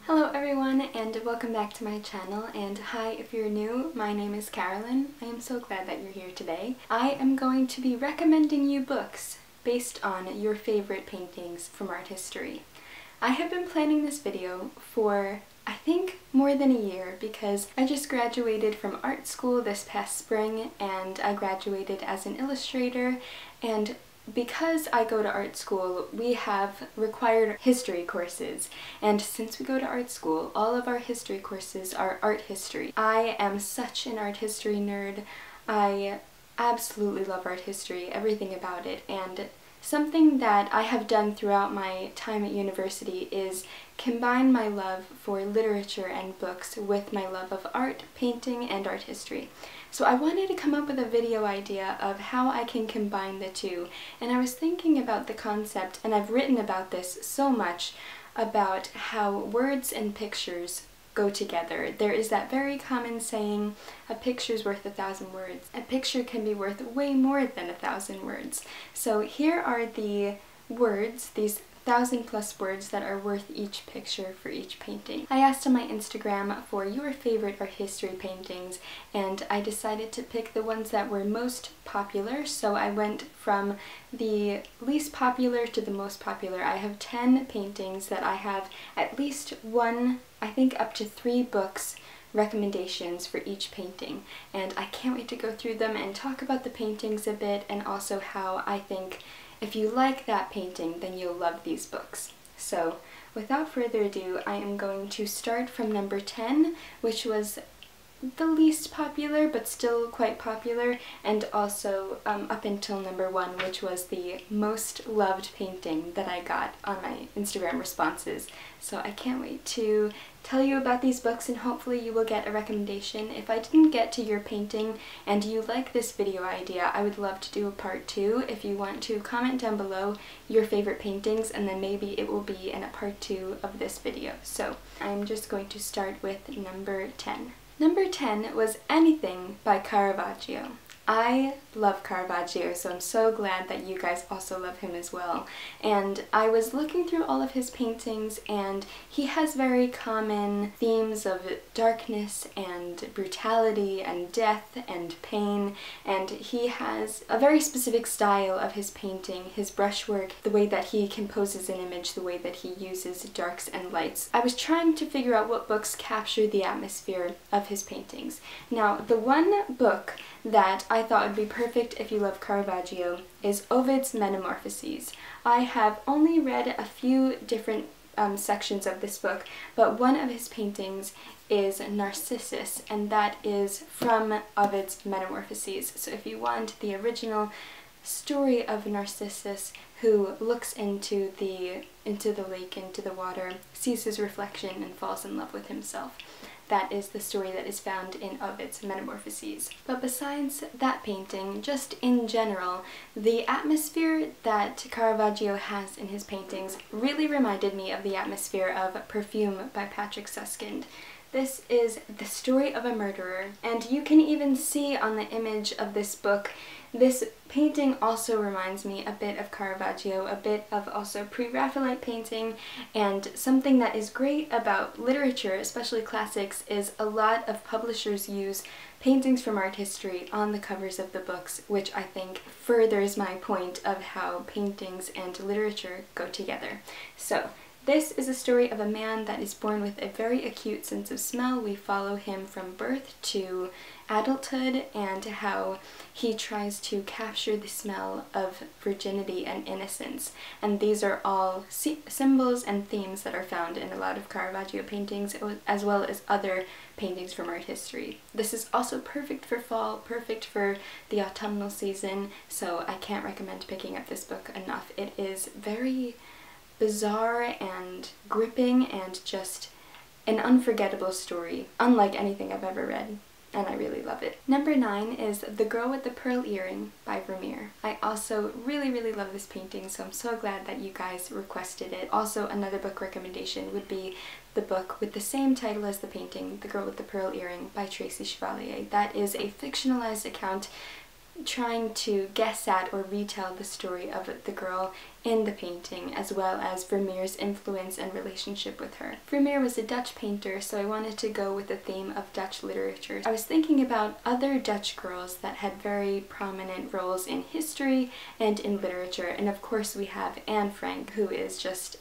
Hello everyone and welcome back to my channel, and hi if you're new, my name is Carolyn. I am so glad that you're here today. I am going to be recommending you books based on your favorite paintings from art history. I have been planning this video for I think more than a year because I just graduated from art school this past spring and I graduated as an illustrator, and because I go to art school, we have required history courses, and since we go to art school, all of our history courses are art history. I am such an art history nerd. I absolutely love art history, everything about it, and something that I have done throughout my time at university is combine my love for literature and books with my love of art, painting, and art history. So I wanted to come up with a video idea of how I can combine the two, and I was thinking about the concept, and I've written about this so much, about how words and pictures go together. There is that very common saying, a picture's worth 1,000 words. A picture can be worth way more than 1,000 words. So here are the words, these 1,000+ words that are worth each picture for each painting. I asked on my Instagram for your favorite art history paintings, and I decided to pick the ones that were most popular, so I went from the least popular to the most popular. I have 10 paintings that I have at least one, I think up to 3 books recommendations for each painting, and I can't wait to go through them and talk about the paintings a bit, and also how I think if you like that painting, then you'll love these books. So without further ado, I am going to start from number 10, which was the least popular but still quite popular, and also up until number 1, which was the most loved painting that I got on my Instagram responses. So I can't wait to tell you about these books, and hopefully you will get a recommendation. If I didn't get to your painting and you like this video idea, I would love to do a part 2. If you want to, comment down below your favorite paintings, and then maybe it will be in a part 2 of this video. So I'm just going to start with number 10. Number 10 was Anything by Caravaggio. I love Caravaggio, so I'm so glad that you guys also love him as well. And I was looking through all of his paintings, and he has very common themes of darkness and brutality and death and pain, and he has a very specific style of his painting, his brushwork, the way that he composes an image, the way that he uses darks and lights. I was trying to figure out what books capture the atmosphere of his paintings. Now, the one book that I thought would be perfect if you love Caravaggio is Ovid's Metamorphoses. I have only read a few different sections of this book, but one of his paintings is Narcissus, and that is from Ovid's Metamorphoses. So if you want the original story of Narcissus, who looks into the lake, into the water, sees his reflection and falls in love with himself, that is the story that is found in Ovid's Metamorphoses. But besides that painting, just in general, the atmosphere that Caravaggio has in his paintings really reminded me of the atmosphere of Perfume by Patrick Suskind. This is the story of a murderer, and you can even see on the image of this book, this painting also reminds me a bit of Caravaggio, a bit of also pre-Raphaelite painting, and something that is great about literature, especially classics, is a lot of publishers use paintings from art history on the covers of the books, which I think furthers my point of how paintings and literature go together. So this is a story of a man that is born with a very acute sense of smell. We follow him from birth to adulthood and how he tries to capture the smell of virginity and innocence. And these are all symbols and themes that are found in a lot of Caravaggio paintings, as well as other paintings from art history. This is also perfect for fall, perfect for the autumnal season, so I can't recommend picking up this book enough. It is very bizarre and gripping and just an unforgettable story, unlike anything I've ever read, and I really love it. Number 9 is The Girl with the Pearl Earring by Vermeer. I also really love this painting, so I'm so glad that you guys requested it. Also, another book recommendation would be the book with the same title as the painting, The Girl with the Pearl Earring by Tracy Chevalier. That is a fictionalized account trying to guess at or retell the story of the girl in the painting, as well as Vermeer's influence and relationship with her. Vermeer was a Dutch painter, so I wanted to go with the theme of Dutch literature. I was thinking about other Dutch girls that had very prominent roles in history and in literature, and of course we have Anne Frank, who is just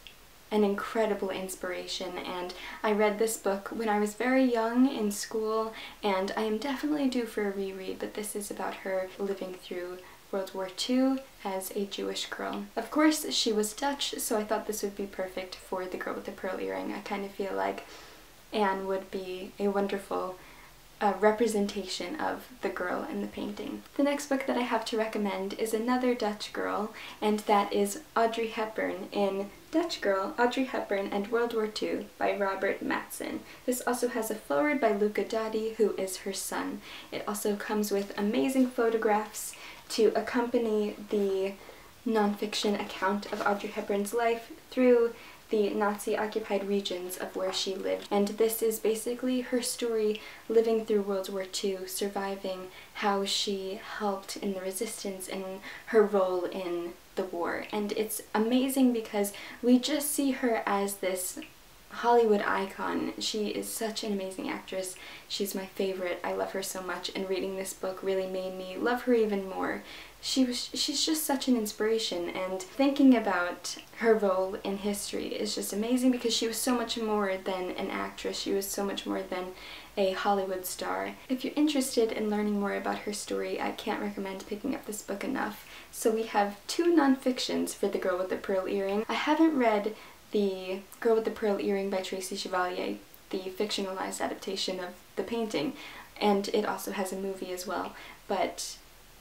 an incredible inspiration, and I read this book when I was very young in school, and I am definitely due for a reread, but this is about her living through World War II as a Jewish girl. Of course, she was Dutch, so I thought this would be perfect for The Girl with the Pearl Earring. I kind of feel like Anne would be a wonderful representation of the girl in the painting. The next book that I have to recommend is another Dutch girl, and that is Audrey Hepburn in Dutch Girl, Audrey Hepburn and World War II by Robert Matson. This also has a foreword by Luca Dotti, who is her son. It also comes with amazing photographs to accompany the nonfiction account of Audrey Hepburn's life through the Nazi-occupied regions of where she lived. And this is basically her story living through World War II, surviving, how she helped in the resistance and her role in the war. And it's amazing because we just see her as this Hollywood icon. She is such an amazing actress. She's my favorite. I love her so much, and reading this book really made me love her even more. She's just such an inspiration, and thinking about her role in history is just amazing because she was so much more than an actress. She was so much more than a Hollywood star. If you're interested in learning more about her story, I can't recommend picking up this book enough. So we have two nonfictions for The Girl with the Pearl Earring. I haven't read The Girl with the Pearl Earring by Tracy Chevalier, the fictionalized adaptation of the painting, and it also has a movie as well, but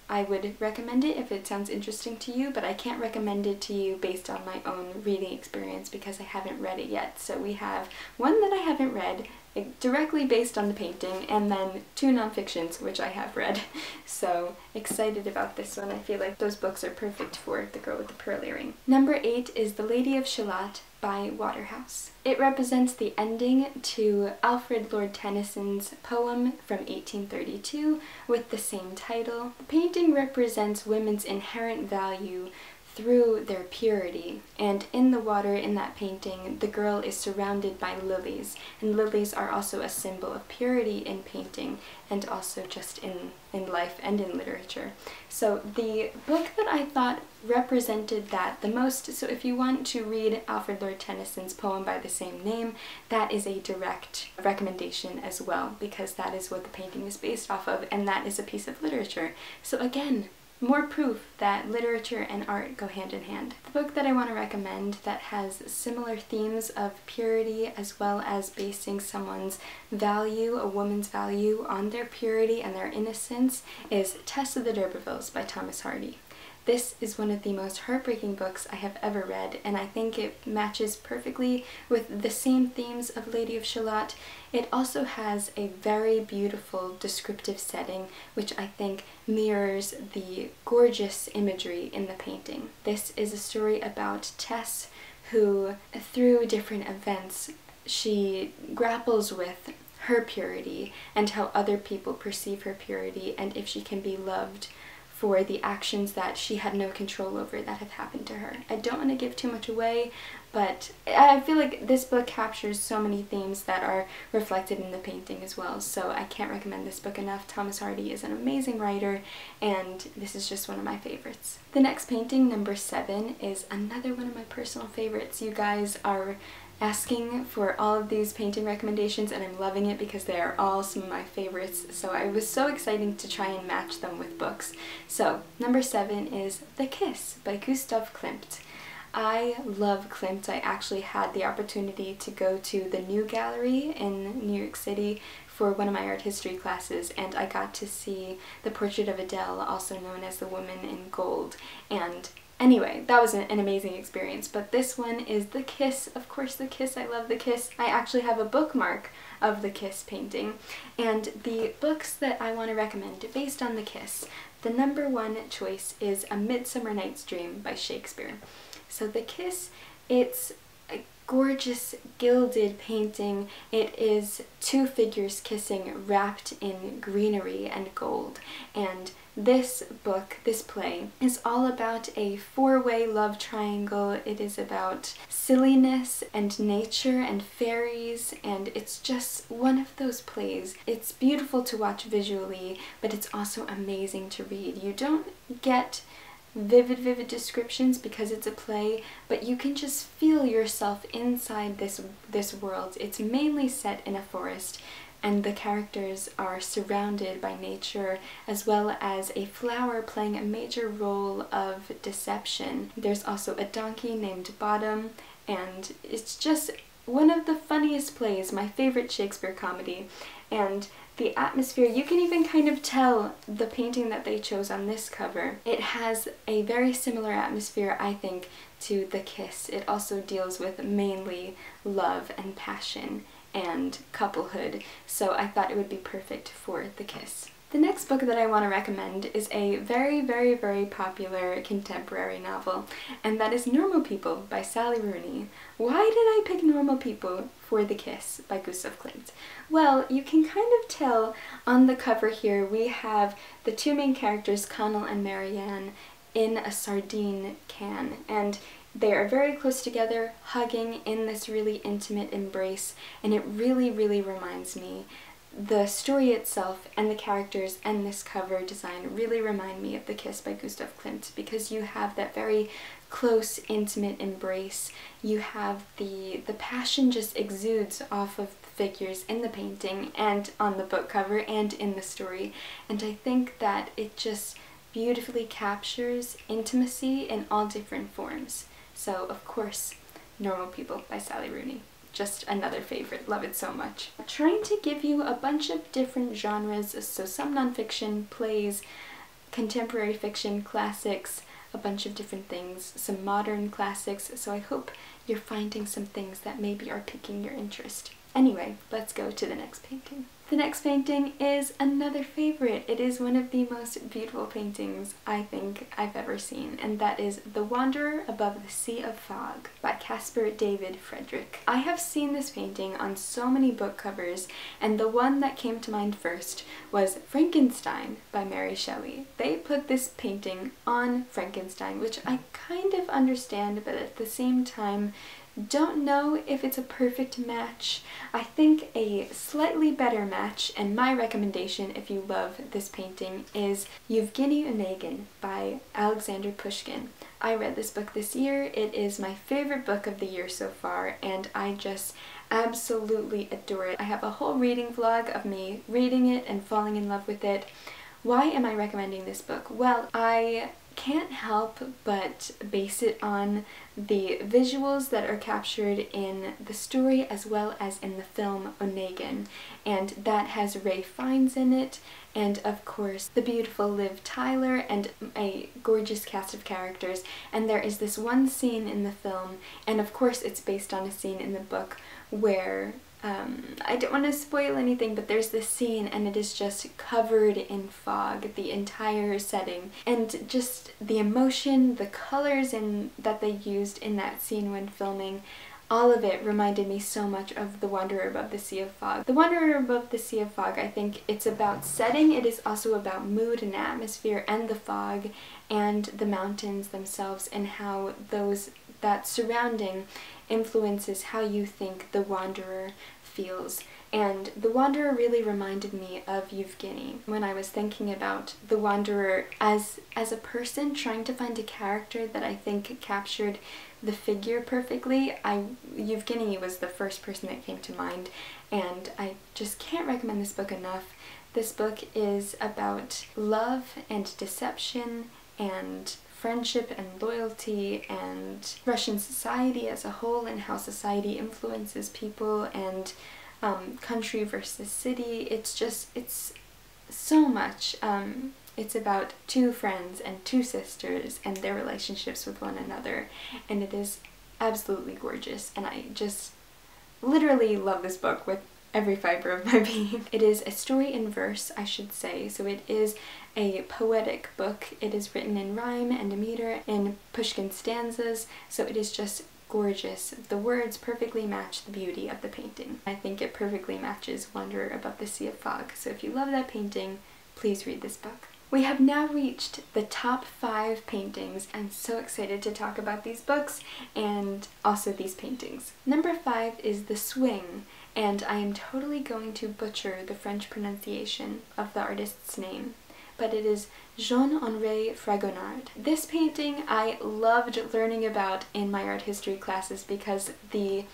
I would recommend it if it sounds interesting to you, but I can't recommend it to you based on my own reading experience because I haven't read it yet. So we have one that I haven't read, directly based on the painting, and then two nonfictions which I have read. So excited about this one. I feel like those books are perfect for The Girl with the Pearl Earring. Number 8 is The Lady of Shalat by Waterhouse. It represents the ending to Alfred Lord Tennyson's poem from 1832 with the same title. The painting represents women's inherent value through their purity, and in the water in that painting the girl is surrounded by lilies, and lilies are also a symbol of purity in painting and also just in life and in literature. So the book that I thought represented that the most, so if you want to read Alfred Lord Tennyson's poem by the same name, that is a direct recommendation as well, because that is what the painting is based off of, and that is a piece of literature. So again, more proof that literature and art go hand in hand. The book that I want to recommend that has similar themes of purity as well as basing someone's value, a woman's value, on their purity and their innocence is Tess of the D'Urbervilles by Thomas Hardy. This is one of the most heartbreaking books I have ever read, and I think it matches perfectly with the same themes of Lady of Shalat. It also has a very beautiful descriptive setting, which I think mirrors the gorgeous imagery in the painting. This is a story about Tess who, through different events, she grapples with her purity and how other people perceive her purity, and if she can be loved for the actions that she had no control over that have happened to her. I don't want to give too much away, but I feel like this book captures so many themes that are reflected in the painting as well, so I can't recommend this book enough. Thomas Hardy is an amazing writer, and this is just one of my favorites. The next painting, number 7, is another one of my personal favorites. You guys are asking for all of these painting recommendations, and I'm loving it because they are all some of my favorites, so I was so excited to try and match them with books. So number 7 is The Kiss by Gustav Klimt. I love Klimt. I actually had the opportunity to go to the New Gallery in New York City for one of my art history classes, and I got to see the portrait of Adele, also known as the Woman in Gold, and anyway, that was an amazing experience. But this one is The Kiss. Of course, The Kiss. I love The Kiss. I actually have a bookmark of The Kiss painting. And the books that I want to recommend based on The Kiss, the number 1 choice is A Midsummer Night's Dream by Shakespeare. So The Kiss, it's a gorgeous gilded painting. It is 2 figures kissing wrapped in greenery and gold, and this book, this play, is all about a four-way love triangle. It is about silliness and nature and fairies, and it's just one of those plays. It's beautiful to watch visually, but it's also amazing to read. You don't get vivid descriptions because it's a play, but you can just feel yourself inside this world. It's mainly set in a forest, and the characters are surrounded by nature as well as a flower playing a major role of deception. There's also a donkey named Bottom, and it's just one of the funniest plays, my favorite Shakespeare comedy. And the atmosphere, you can even kind of tell the painting that they chose on this cover. It has a very similar atmosphere, I think, to The Kiss. It also deals with mainly love and passion and couplehood, so I thought it would be perfect for The Kiss. The next book that I want to recommend is a very popular contemporary novel, and that is Normal People by Sally Rooney. Why did I pick Normal People for The Kiss by Gustav Klimt? Well, you can kind of tell on the cover here we have the two main characters, Connell and Marianne, in a sardine can, and they are very close together, hugging in this really intimate embrace, and it really reminds me. The story itself and the characters and this cover design really remind me of The Kiss by Gustav Klimt, because you have that very close, intimate embrace. You have the passion just exudes off of the figures in the painting and on the book cover and in the story, and I think that it just beautifully captures intimacy in all different forms. So, of course, Normal People by Sally Rooney. Just another favorite, love it so much. I'm trying to give you a bunch of different genres, so some nonfiction, plays, contemporary fiction, classics, a bunch of different things, some modern classics, so I hope you're finding some things that maybe are piquing your interest. Anyway, let's go to the next painting. The next painting is another favorite. It is one of the most beautiful paintings I think I've ever seen, and that is The Wanderer Above the Sea of Fog by Caspar David Friedrich. I have seen this painting on so many book covers, and the one that came to mind first was Frankenstein by Mary Shelley. They put this painting on Frankenstein, which I kind of understand, but at the same time don't know if it's a perfect match. I think a slightly better match, and my recommendation if you love this painting, is Yevgeny Onegin by Alexander Pushkin. I read this book this year. It is my favorite book of the year so far, and I just absolutely adore it. I have a whole reading vlog of me reading it and falling in love with it. Why am I recommending this book? Well, I can't help but base it on the visuals that are captured in the story as well as in the film Onegin, and that has Ralph Fiennes in it, and of course the beautiful Liv Tyler and a gorgeous cast of characters. And there is this one scene in the film, and of course it's based on a scene in the book, where I don't want to spoil anything, but there's this scene and it is just covered in fog, the entire setting, and just the emotion, the colors that they used in that scene when filming, all of it reminded me so much of The Wanderer Above the Sea of Fog. The Wanderer Above the Sea of Fog, I think it's about setting, it is also about mood and atmosphere and the fog and the mountains themselves, and how that surrounding influences how you think the wanderer feels. And The Wanderer really reminded me of Yevgeny when I was thinking about the wanderer as a person trying to find a character that I think captured the figure perfectly. Yevgeny was the first person that came to mind, and I just can't recommend this book enough. This book is about love and deception and friendship and loyalty and Russian society as a whole, and how society influences people, and country versus city. It's so much. It's about two friends and two sisters and their relationships with one another, and it is absolutely gorgeous, and I just literally love this book with every fiber of my being. It is a story in verse, I should say, so it is a poetic book. It is written in rhyme and a meter in Pushkin stanzas, so it is just gorgeous. The words perfectly match the beauty of the painting. I think it perfectly matches Wanderer Above the Sea of Fog, so if you love that painting, please read this book. We have now reached the top 5 paintings. I'm so excited to talk about these books and also these paintings. Number 5 is The Swing, and I am totally going to butcher the French pronunciation of the artist's name, but it is Jean-Henri Fragonard. This painting I loved learning about in my art history classes because the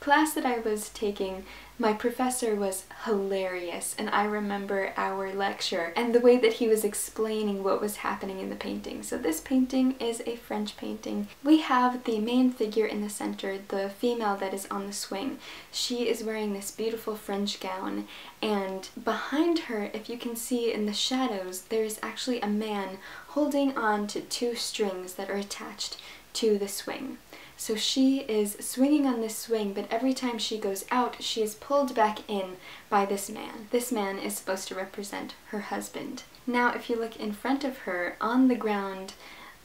class that I was taking, my professor was hilarious, and I remember our lecture and the way that he was explaining what was happening in the painting. So this painting is a French painting. We have the main figure in the center, the female that is on the swing. She is wearing this beautiful French gown, and behind her, if you can see in the shadows, there is actually a man holding on to 2 strings that are attached to the swing. So she is swinging on this swing, but every time she goes out, she is pulled back in by this man. This man is supposed to represent her husband. Now, if you look in front of her, on the ground,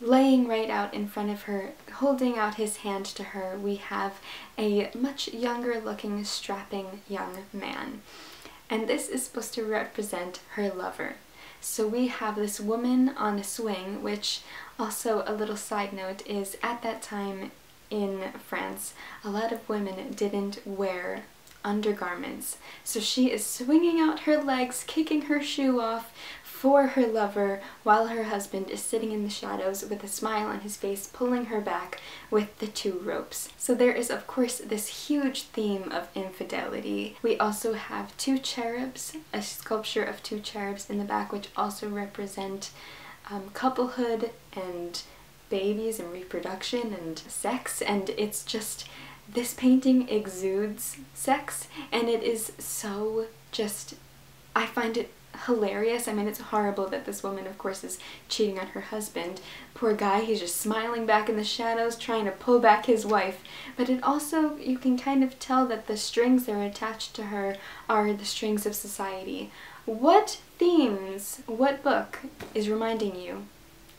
laying right out in front of her, holding out his hand to her, we have a much younger looking, strapping young man. And this is supposed to represent her lover. So we have this woman on a swing, which also, a little side note, is at that time in France, a lot of women didn't wear undergarments. So she is swinging out her legs, kicking her shoe off for her lover, while her husband is sitting in the shadows with a smile on his face, pulling her back with the 2 ropes. So there is, of course, this huge theme of infidelity. We also have 2 cherubs, a sculpture of 2 cherubs in the back, which also represent couplehood and babies and reproduction and sex, and it's just, this painting exudes sex, and it is so just, I find it hilarious. I mean, it's horrible that this woman, of course, is cheating on her husband. Poor guy, he's just smiling back in the shadows, trying to pull back his wife. But it also, you can kind of tell that the strings that are attached to her are the strings of society. What themes, what book is reminding you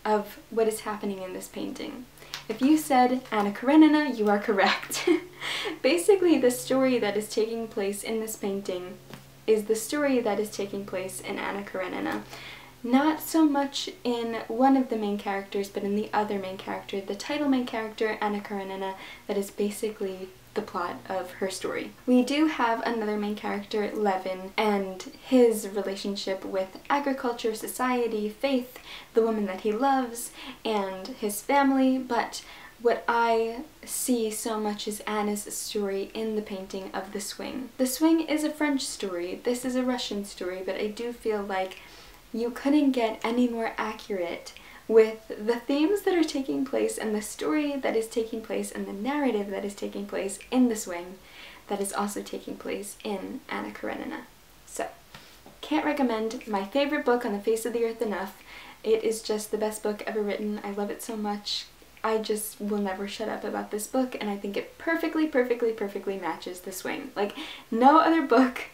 of what is happening in this painting? If you said Anna Karenina, you are correct. Basically, the story that is taking place in this painting is the story that is taking place in Anna Karenina. Not so much in one of the main characters, but in the other main character, the title main character, Anna Karenina, that is basically the plot of her story. We do have another main character, Levin, and his relationship with agriculture, society, faith, the woman that he loves, and his family, but what I see so much is Anna's story in the painting of The Swing. The Swing is a French story, this is a Russian story, but I do feel like you couldn't get any more accurate with the themes that are taking place and the story that is taking place and the narrative that is taking place in The Swing that is also taking place in Anna Karenina. So, can't recommend my favorite book on the face of the earth enough. It is just the best book ever written. I love it so much. I just will never shut up about this book, and I think it perfectly matches The Swing. Like, no other book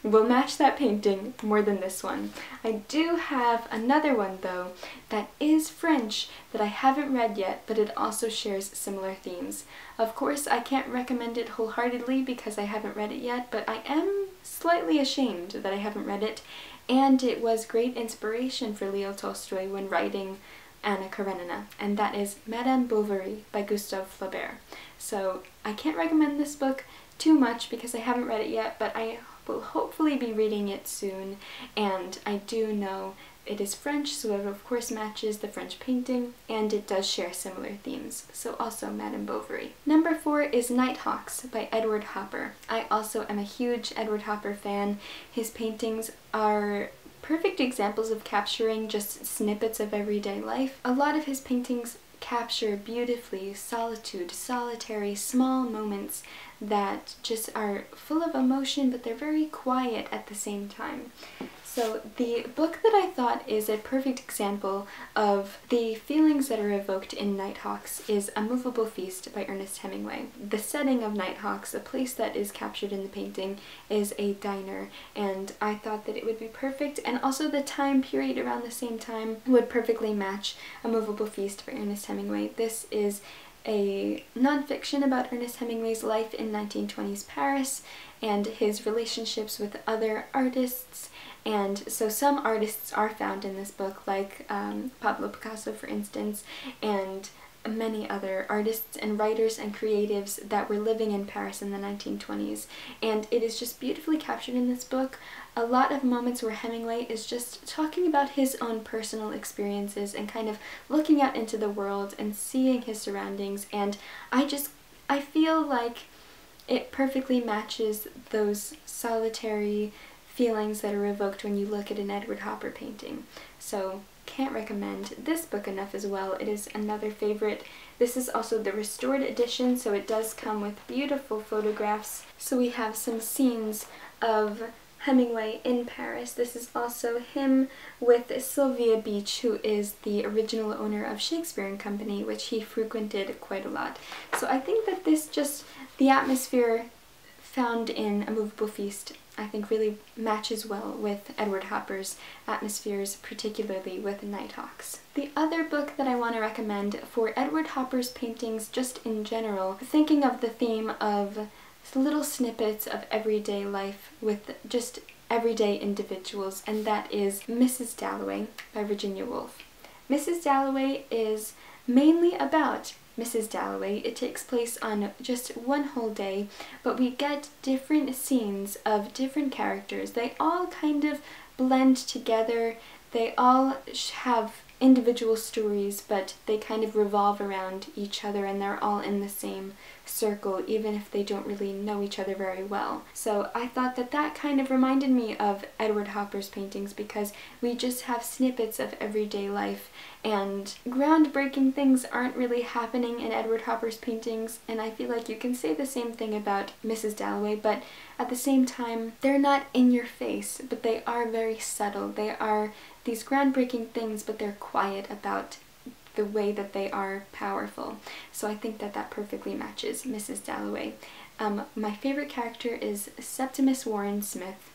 will match that painting more than this one. I do have another one, though, that is French that I haven't read yet, but it also shares similar themes. Of course, I can't recommend it wholeheartedly because I haven't read it yet, but I am slightly ashamed that I haven't read it, and it was great inspiration for Leo Tolstoy when writing Anna Karenina, and that is Madame Bovary by Gustave Flaubert. So I can't recommend this book too much because I haven't read it yet, but I will hopefully be reading it soon, and I do know it is French, so it of course matches the French painting, and it does share similar themes, so also Madame Bovary. Number 4 is Nighthawks by Edward Hopper. I also am a huge Edward Hopper fan. His paintings are perfect examples of capturing just snippets of everyday life. A lot of his paintings capture beautifully solitude, solitary, small moments that just are full of emotion, but they're very quiet at the same time. So the book that I thought is a perfect example of the feelings that are evoked in Nighthawks is A Movable Feast by Ernest Hemingway. The setting of Nighthawks, the place that is captured in the painting, is a diner, and I thought that it would be perfect, and also the time period around the same time would perfectly match A Movable Feast by Ernest Hemingway. This is a nonfiction about Ernest Hemingway's life in 1920s Paris and his relationships with other artists. And so some artists are found in this book, like Pablo Picasso, for instance, and many other artists and writers and creatives that were living in Paris in the 1920s. And it is just beautifully captured in this book. A lot of moments where Hemingway is just talking about his own personal experiences and kind of looking out into the world and seeing his surroundings, and I feel like it perfectly matches those solitary feelings that are evoked when you look at an Edward Hopper painting. So can't recommend this book enough as well. It is another favorite. This is also the restored edition, so it does come with beautiful photographs. So we have some scenes of Hemingway in Paris. This is also him with Sylvia Beach, who is the original owner of Shakespeare and Company, which he frequented quite a lot. So I think that the atmosphere found in A Movable Feast, I think really matches well with Edward Hopper's atmospheres, particularly with Nighthawks. The other book that I want to recommend for Edward Hopper's paintings just in general, thinking of the theme of little snippets of everyday life with just everyday individuals, and that is Mrs. Dalloway by Virginia Woolf. Mrs. Dalloway is mainly about Mrs. Dalloway. It takes place on just one whole day, but we get different scenes of different characters. They all kind of blend together. They all have individual stories, but they kind of revolve around each other, and they're all in the same circle, even if they don't really know each other very well. So I thought that that kind of reminded me of Edward Hopper's paintings, because we just have snippets of everyday life, and groundbreaking things aren't really happening in Edward Hopper's paintings, and I feel like you can say the same thing about Mrs. Dalloway, but at the same time, they're not in your face, but they are very subtle. They are these groundbreaking things, but they're quiet about the way that they are powerful. So I think that that perfectly matches Mrs. Dalloway. My favorite character is Septimus Warren Smith.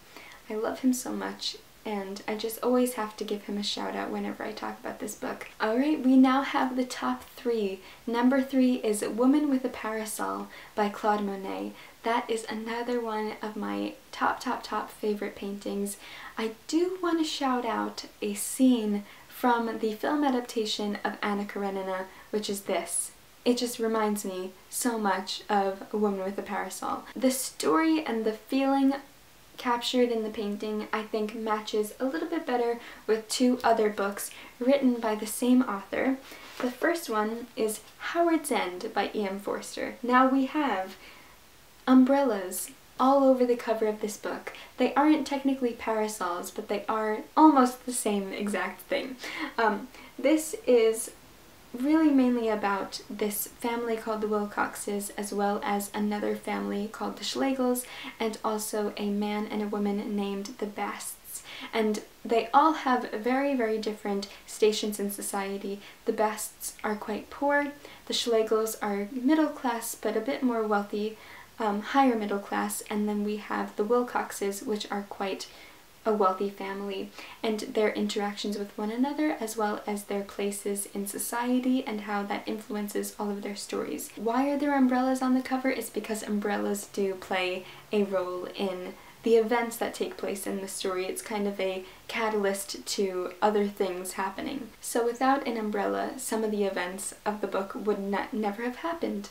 I love him so much, and I just always have to give him a shout out whenever I talk about this book. Alright, we now have the top three. Number 3 is Woman with a Parasol by Claude Monet. That is another one of my top favorite paintings. I do want to shout out a scene from the film adaptation of Anna Karenina, which is this. It just reminds me so much of A Woman with a Parasol. The story and the feeling captured in the painting, I think, matches a little bit better with 2 other books written by the same author. The first one is Howard's End by E.M. Forster. Now we have umbrellas all over the cover of this book. They aren't technically parasols, but they are almost the same exact thing. This is really mainly about this family called the Wilcoxes, as well as another family called the Schlegels, and also a man and a woman named the Basts. And they all have very different stations in society. The Basts are quite poor, the Schlegels are middle class but a bit more wealthy, higher middle class, and then we have the Wilcoxes, which are quite a wealthy family, and their interactions with one another, as well as their places in society and how that influences all of their stories. Why are there umbrellas on the cover? It's because umbrellas do play a role in the events that take place in the story. It's kind of a catalyst to other things happening. So without an umbrella, some of the events of the book would never have happened.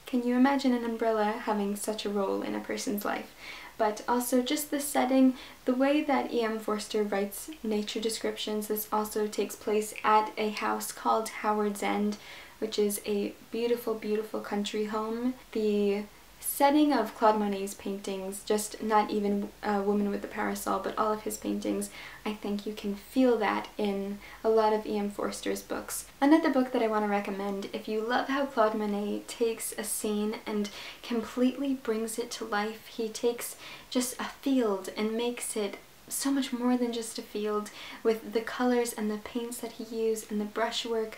Can you imagine an umbrella having such a role in a person's life? But also just the setting, the way that E.M. Forster writes nature descriptions. This also takes place at a house called Howard's End, which is a beautiful country home. The setting of Claude Monet's paintings, just not even A Woman with a Parasol, but all of his paintings, I think you can feel that in a lot of E.M. Forster's books. Another book that I want to recommend, if you love how Claude Monet takes a scene and completely brings it to life, he takes just a field and makes it so much more than just a field, with the colors and the paints that he used and the brushwork.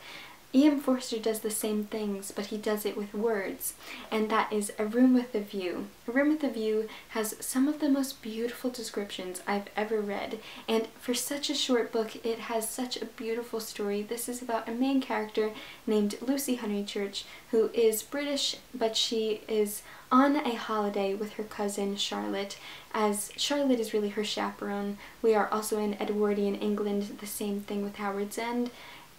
E.M. Forster does the same things, but he does it with words, and that is A Room with a View. A Room with a View has some of the most beautiful descriptions I've ever read, and for such a short book, it has such a beautiful story. This is about a main character named Lucy Honeychurch, who is British, but she is on a holiday with her cousin Charlotte, as Charlotte is really her chaperone. We are also in Edwardian England, the same thing with Howard's End,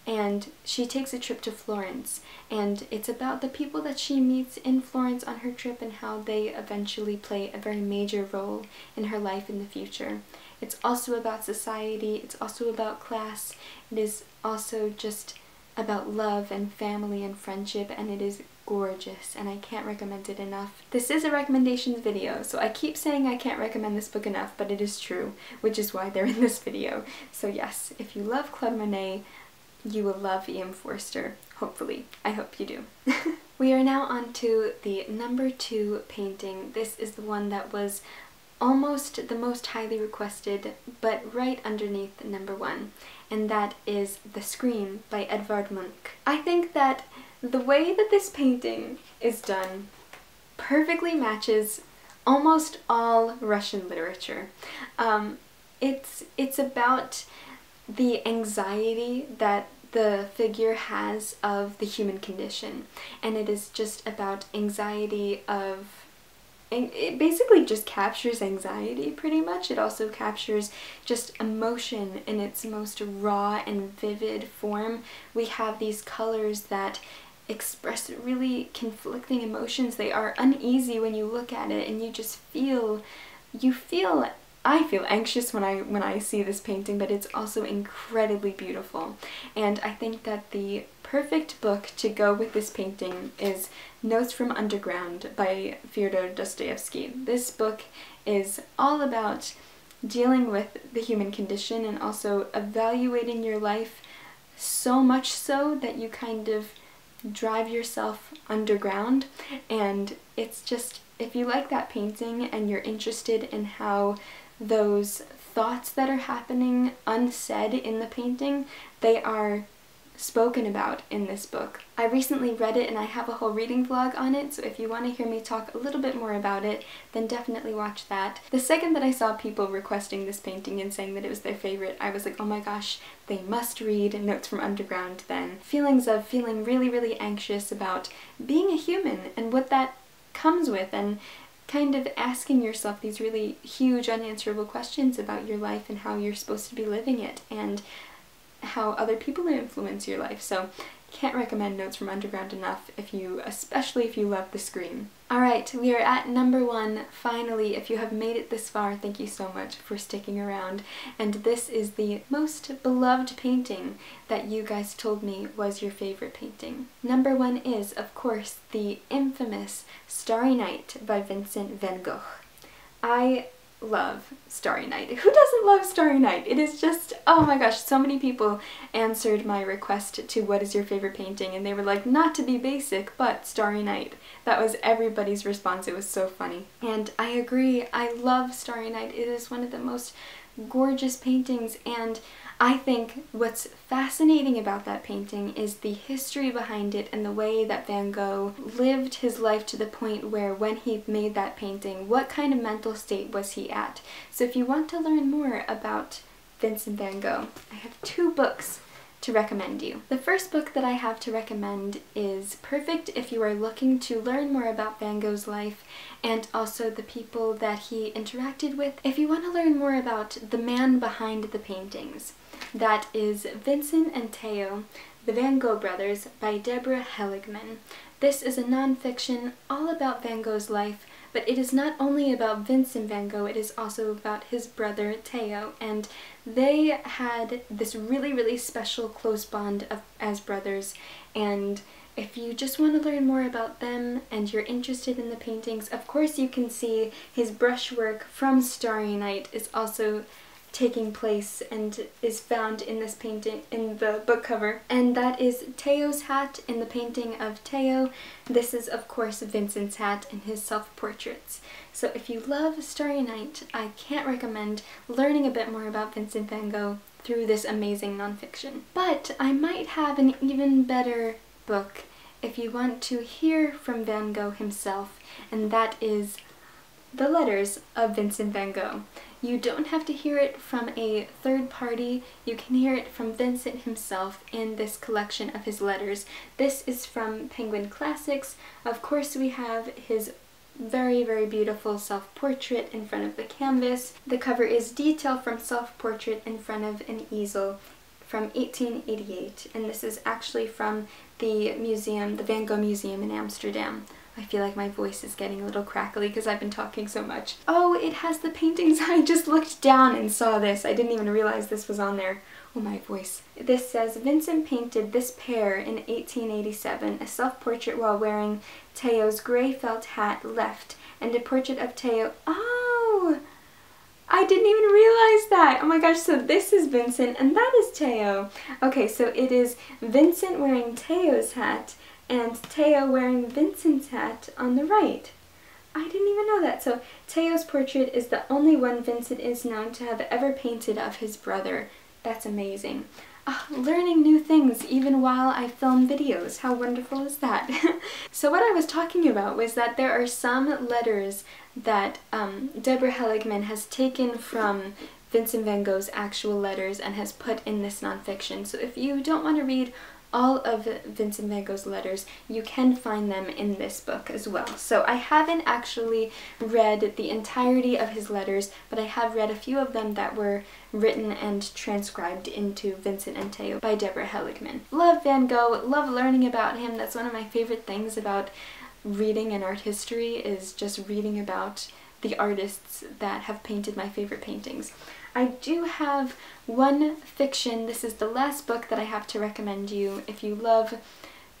and she takes a trip to Florence, and it's about the people that she meets in Florence on her trip and how they eventually play a very major role in her life in the future. It's also about society, it's also about class, it is also just about love and family and friendship, and it is gorgeous, and I can't recommend it enough. This is a recommendations video, so I keep saying I can't recommend this book enough, but it is true, which is why they're in this video. So yes, if you love Claude Monet, you will love E.M. Forster. Hopefully. I hope you do. We are now on to the number 2 painting. This is the one that was almost the most highly requested, but right underneath number 1, and that is The Scream by Edvard Munch. I think that the way that this painting is done perfectly matches almost all Russian literature. It's about the anxiety that the figure has of the human condition, and it is just about anxiety of, it basically just captures anxiety pretty much. It also captures just emotion in its most raw and vivid form. We have these colors that express really conflicting emotions. They are uneasy when you look at it, and you just feel, I feel anxious when I see this painting, but it's also incredibly beautiful. And I think that the perfect book to go with this painting is Notes from Underground by Fyodor Dostoevsky. This book is all about dealing with the human condition and also evaluating your life, so much so that you kind of drive yourself underground. And it's just, if you like that painting and you're interested in how those thoughts that are happening unsaid in the painting, they are spoken about in this book. I recently read it and I have a whole reading vlog on it, so if you want to hear me talk a little bit more about it, then definitely watch that. The second that I saw people requesting this painting and saying that it was their favorite, I was like, oh my gosh, they must read Notes from Underground then. Feelings of feeling really, really anxious about being a human and what that comes with, and kind of asking yourself these really huge unanswerable questions about your life and how you're supposed to be living it, and how other people influence your life. So can't recommend Notes from Underground enough, especially if you love The Scream. Alright, we are at number 1, finally. If you have made it this far, thank you so much for sticking around. And this is the most beloved painting that you guys told me was your favorite painting. Number 1 is, of course, the infamous Starry Night by Vincent van Gogh. I love Starry Night. Who doesn't love Starry Night? It is just, oh my gosh, so many people answered my request to what is your favorite painting, and they were like, not to be basic, but Starry Night. That was everybody's response. It was so funny. And I agree, I love Starry Night. It is one of the most gorgeous paintings, and I think what's fascinating about that painting is the history behind it and the way that Van Gogh lived his life to the point where when he made that painting, what kind of mental state was he at? So if you want to learn more about Vincent van Gogh, I have 2 books to recommend you. The first book that I have to recommend is perfect if you are looking to learn more about Van Gogh's life and also the people that he interacted with. If you want to learn more about the man behind the paintings, that is Vincent and Theo, the Van Gogh Brothers by Deborah Heligman. This is a non-fiction all about Van Gogh's life, but it is not only about Vincent van Gogh, it is also about his brother Theo, and they had this really, really special close bond as brothers. And if you just want to learn more about them and you're interested in the paintings, of course you can see his brushwork from Starry Night is also taking place and is found in this painting, in the book cover, and that is Theo's hat in the painting of Theo. This is of course Vincent's hat in his self-portraits. So if you love Starry Night, I can't recommend learning a bit more about Vincent van Gogh through this amazing nonfiction. But I might have an even better book if you want to hear from Van Gogh himself, and that is The Letters of Vincent van Gogh. You don't have to hear it from a third party, you can hear it from Vincent himself in this collection of his letters. This is from Penguin Classics. Of course we have his very, very beautiful self-portrait in front of the canvas. The cover is Detail from Self-Portrait in front of an Easel from 1888, and this is actually from the museum, the Van Gogh Museum in Amsterdam. I feel like my voice is getting a little crackly because I've been talking so much. Oh, it has the paintings. I just looked down and saw this. I didn't even realize this was on there. Oh, my voice. This says, Vincent painted this pair in 1887, a self-portrait while wearing Theo's grey felt hat left, and a portrait of Theo. Oh! I didn't even realize that! Oh my gosh, so this is Vincent and that is Theo. Okay, so it is Vincent wearing Theo's hat and Theo wearing Vincent's hat on the right. I didn't even know that. So Theo's portrait is the only one Vincent is known to have ever painted of his brother. That's amazing. Learning new things even while I film videos. How wonderful is that? So what I was talking about was that there are some letters that Deborah Heligman has taken from Vincent van Gogh's actual letters and has put in this nonfiction. So if you don't want to read all of Vincent van Gogh's letters, you can find them in this book as well. So I haven't actually read the entirety of his letters, but I have read a few of them that were written and transcribed into Vincent and Theo by Deborah Heligman. Love Van Gogh, love learning about him. That's one of my favorite things about reading and art history, is just reading about the artists that have painted my favorite paintings. I do have one fiction. This is the last book that I have to recommend you if you love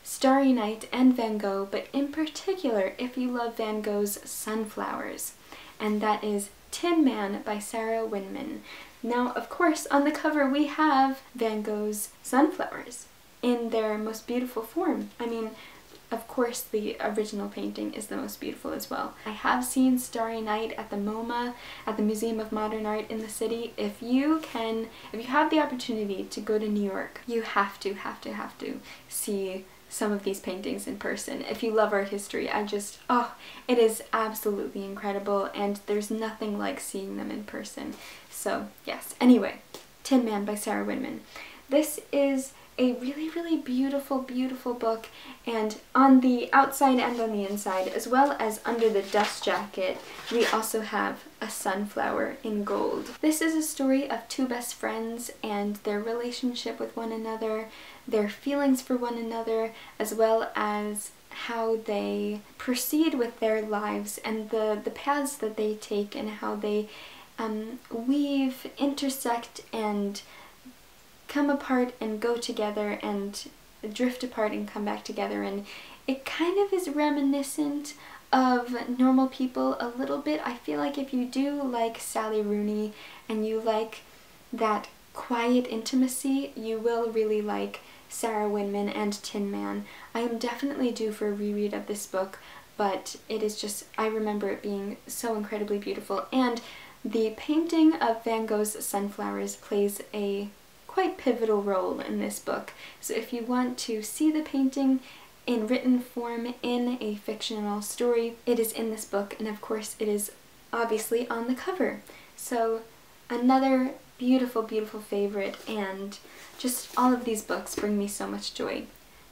Starry Night and Van Gogh, but in particular if you love Van Gogh's Sunflowers, and that is Tin Man by Sarah Winman. Now, of course, on the cover we have Van Gogh's sunflowers in their most beautiful form. I mean, of course, the original painting is the most beautiful as well. I have seen Starry Night at the MoMA, at the Museum of Modern Art in the city. If you have the opportunity to go to New York, you have to see some of these paintings in person. If you love art history, it is absolutely incredible, and there's nothing like seeing them in person. So yes, anyway, Tin Man by Sarah Winman. This is a really, really beautiful, beautiful book, and on the outside and on the inside, as well as under the dust jacket, we also have a sunflower in gold. This is a story of two best friends and their relationship with one another, their feelings for one another, as well as how they proceed with their lives and the paths that they take and how they weave, intersect, and come apart and go together and drift apart and come back together. And it kind of is reminiscent of Normal People a little bit. I feel like if you do like Sally Rooney and you like that quiet intimacy, you will really like Sarah Winman and Tin Man. I am definitely due for a reread of this book, but it is just, I remember it being so incredibly beautiful, and the painting of Van Gogh's Sunflowers plays a quite pivotal role in this book. So if you want to see the painting in written form in a fictional story, it is in this book, and of course it is obviously on the cover. So another beautiful, beautiful favorite, and just all of these books bring me so much joy.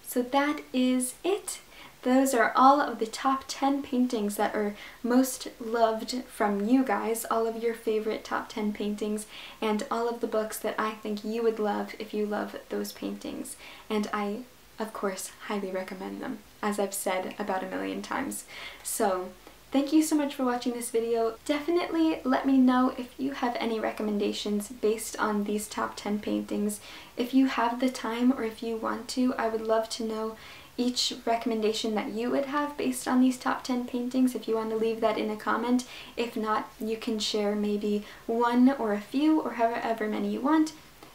So that is it. Those are all of the top 10 paintings that are most loved from you guys, all of your favorite top 10 paintings, and all of the books that I think you would love if you love those paintings. And I, of course, highly recommend them, as I've said about a million times. So thank you so much for watching this video. Definitely let me know if you have any recommendations based on these top 10 paintings. If you have the time or if you want to, I would love to know each recommendation that you would have based on these top 10 paintings, if you want to leave that in a comment. If not, you can share maybe one or a few or however many you want.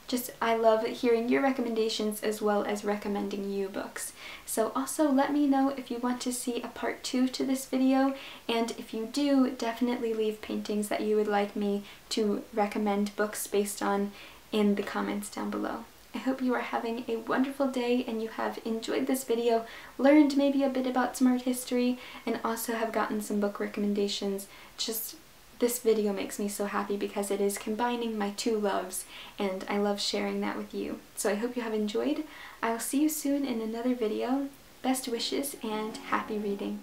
Just, I love hearing your recommendations as well as recommending you books. So also let me know if you want to see a part 2 to this video, and if you do, definitely leave paintings that you would like me to recommend books based on in the comments down below. I hope you are having a wonderful day and you have enjoyed this video, learned maybe a bit about some art history, and also have gotten some book recommendations. This video makes me so happy because it is combining my two loves, and I love sharing that with you. So I hope you have enjoyed. I will see you soon in another video. Best wishes and happy reading.